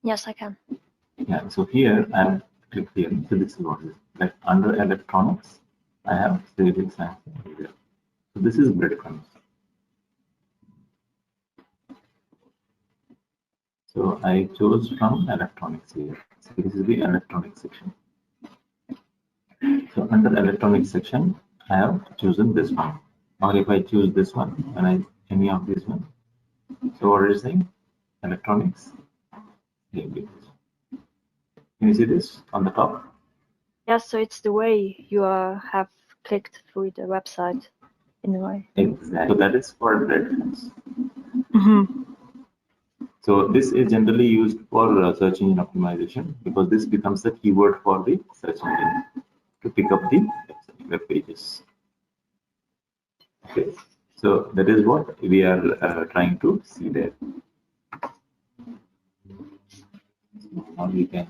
Yes, I can. Yeah, so here I'll click here. So this is what it is. Like under electronics, I have civil science here. So this is breadcrumbs. So I chose from electronics here. So this is the electronics section. So under electronics section, I have chosen this one. Or if I choose this one, when I any of these one. So what is saying? Electronics. Can you see this on the top? Yes, so it's the way you have clicked through the website in a way. Exactly. So that is for breadcrumbs. Mm-hmm. So this is generally used for search engine optimization because this becomes the keyword for the search engine to pick up the web pages. Okay, so that is what we are trying to see there. So now we can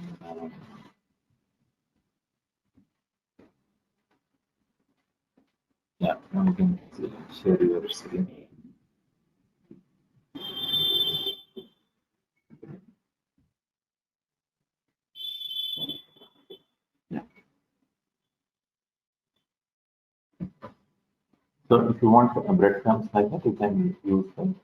yeah, now you can share your screen. Yeah. So if you want a breadcrumbs like that, you can use them.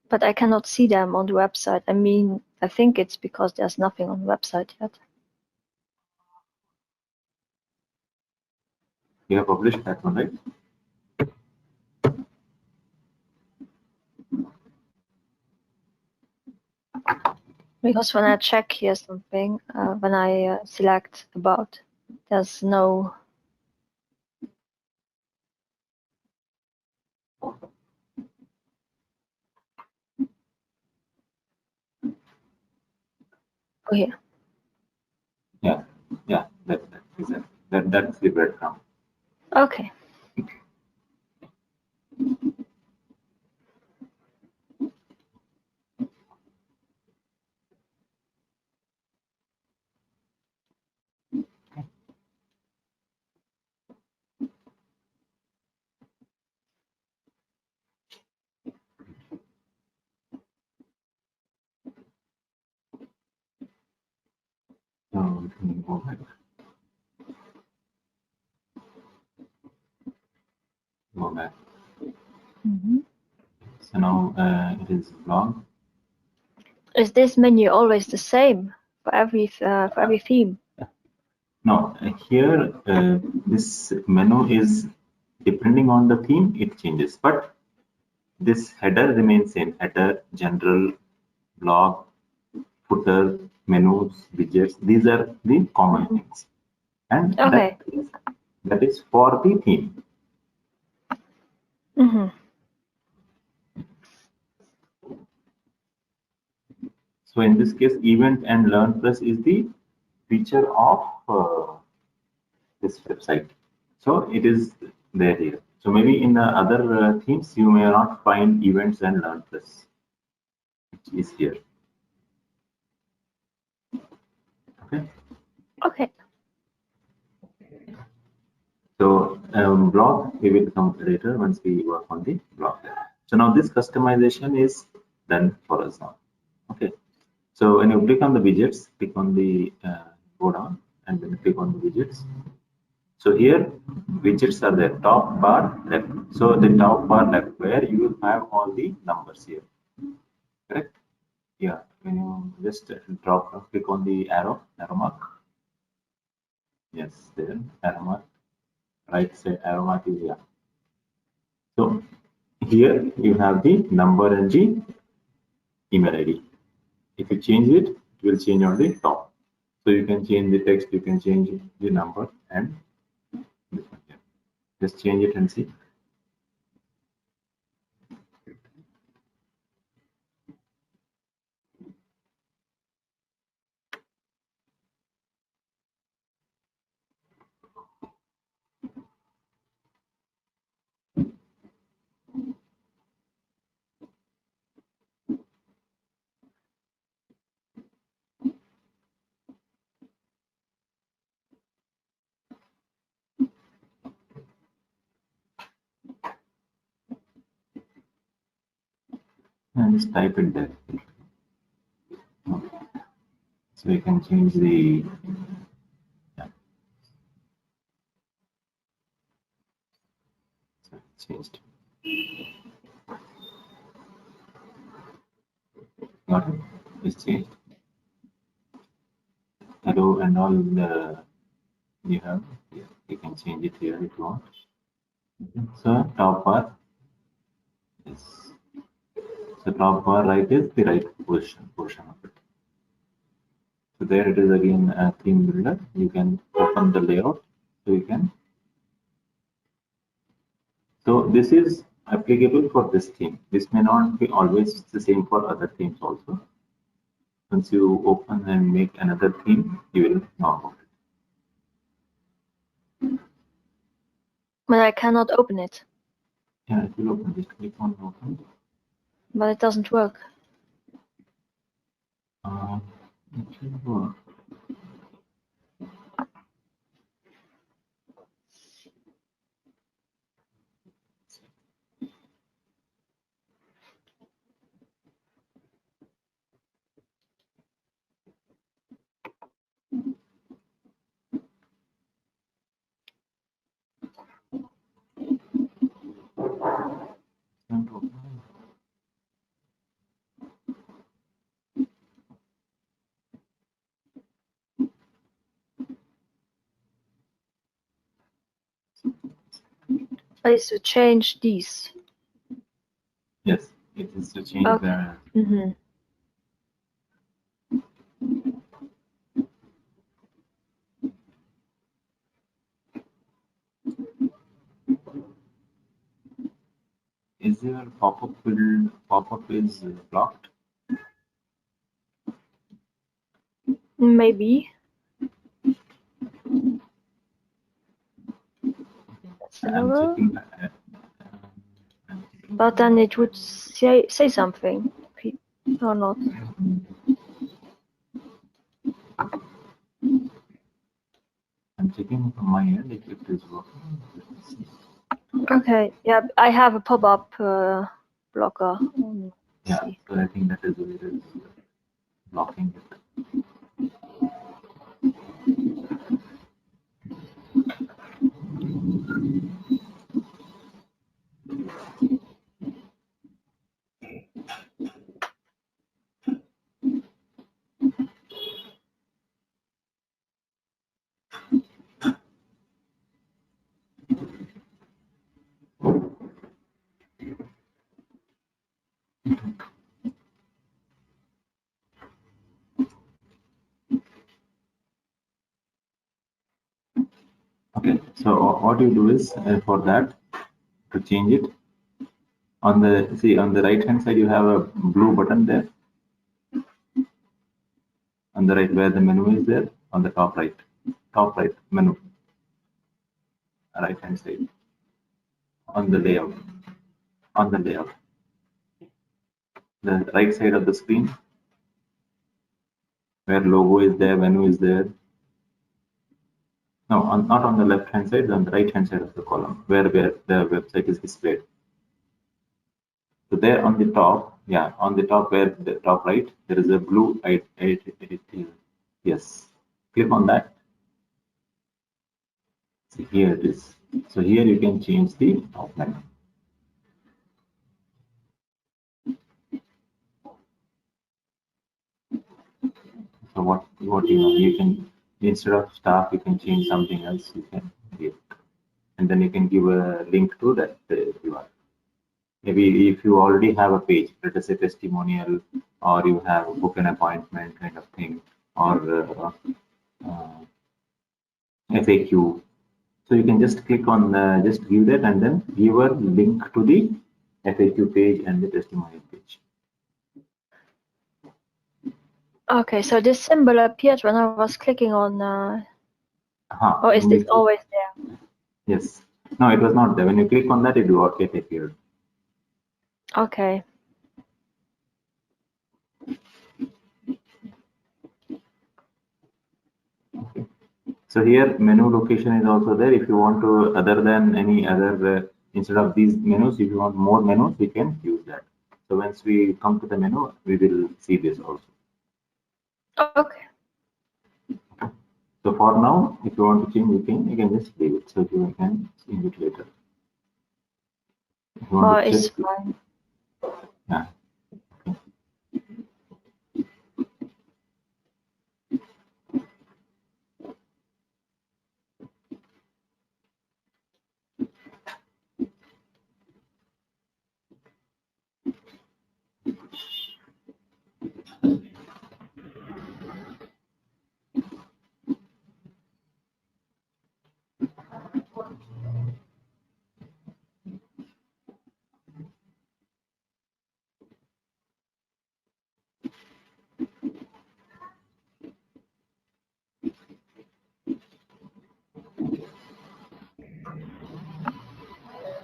But I cannot see them on the website. I mean, I think it's because there's nothing on the website yet. You have published that one, right? Because when I check here something, when I select about, there's no. Oh, here. Yeah, yeah, that's exactly. That's the breadcrumb. Okay. So we can go back. Go back. Mm-hmm. So now it is blog. Is this menu always the same for every theme? Now here this menu is depending on the theme, it changes, but this header remains same. Header, general, blog, footer, menus, widgets. These are the common things, and Okay. that is for the theme. Mm-hmm. So in this case, event and learn plus is the feature of this website. So it is there here. So maybe in the other themes, you may not find events and learn plus, which is here. Okay. Okay. So blog, we will come later once we work on the blog. So now this customization is done for us now. Okay. So when you click on the widgets, click on the go down and then click on the widgets. So here widgets are there, top bar left. So the top bar left where you will have all the numbers here. Correct? Yeah. When you just click on the arrow mark. Yes, there, arrow mark. Right side arrow mark is here. So here you have the number and the email ID. If you change it, it will change on the top. So you can change the text, you can change the number and this one here. Just change it and see. And just type it there. Okay. So you can change the So it's changed. Got it? It's changed. Hello and all the you have here. You can change it here if you want. So top bar is so top bar right is the right portion of it. So there it is again a theme builder. You can open the layout. So you can. So this is applicable for this theme. This may not be always the same for other themes also. Once you open and make another theme, you will know about it. But I cannot open it. Yeah, it will open. Just click on open. But it doesn't work. It should work. I used to change these. Yes, it is to change Okay. the. Is your pop-up field is blocked? Maybe. I'm checking that. But then it would say something, or not. I'm checking from my end if it is working. Okay, yeah, I have a pop-up blocker. Yeah, so I think that is where it is blocking it. Okay, so what you do is for that to change it on the right hand side you have a blue button there on the right where the menu is there on the top right menu right hand side on the layout the right side of the screen where logo is there, menu is there. No, not on the left hand side, on the right hand side of the column where the website is displayed. So there on the top, yeah, on the top where the top right, there is a blue yes. Click on that. See, here it is. So here you can change the outline. what you can, instead of staff, you can change something else. You can give, and then you can give a link to that URL. Maybe if you already have a page, let us say testimonial, or you have book an appointment kind of thing, or FAQ. So you can just click on just give that, and then give a link to the FAQ page and the testimonial page. Okay, so this symbol appeared when I was clicking on. Or is this always there? Yes. No, it was not there. When you click on that, it will get appeared. Okay. Okay. So here menu location is also there. If you want to, other than any other, instead of these menus, if you want more menus, we can use that. So once we come to the menu, we will see this also. Okay. So for now, if you want to change, you can just leave it. So you can change it later. If you want to It's check, fine. yeah.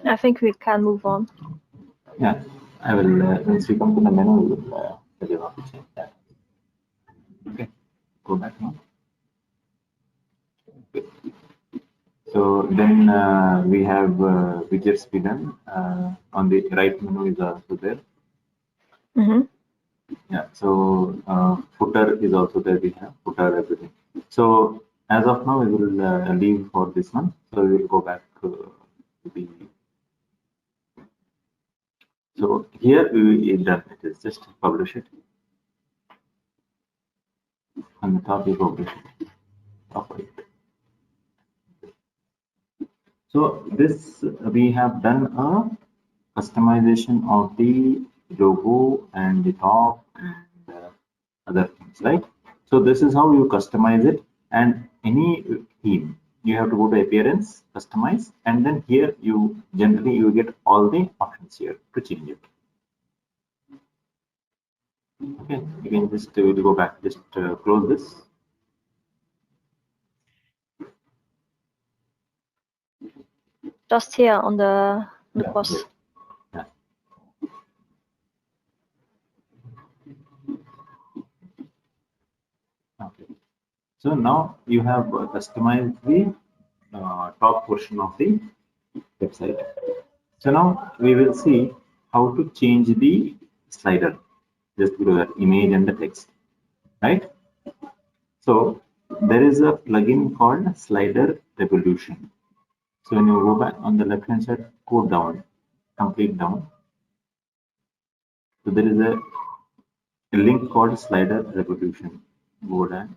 I think we can move on. Yeah, I will, once we come to the menu, we will tell you how to change that. Okay, go back now. Okay. So then we have widgets be done. On the right menu is also there. Mm-hmm. Yeah, so footer is also there. We have footer, everything. So as of now, we will leave for this one. So we will go back to the. So here we done. It is just publish it. On the top, we publish it. Top right. So this we have done a customization of the logo and the top and other things, right? So this is how you customize it. And any theme, you have to go to appearance, customize, and then here you generally you get all the options here to change it. Okay, you can just go back, just close this. Just here on the cross. Yeah. Yeah. Okay. So now you have customized the top portion of the website. So now we will see how to change the slider just below that image and the text, right? So there is a plugin called Slider Revolution. So when you go back on the left hand side, go down, complete down. So there is a link called Slider Revolution. Go down.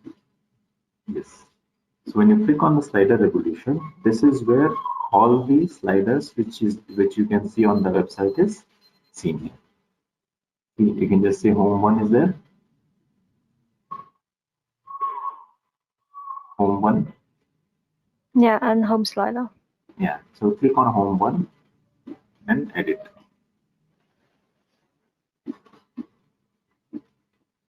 Yes. So when you click on the Slider Revolution, this is where all the sliders which you can see on the website is seen here. You can just say home one is there. Home one. Yeah, and home slider. Yeah. So click on home one and edit.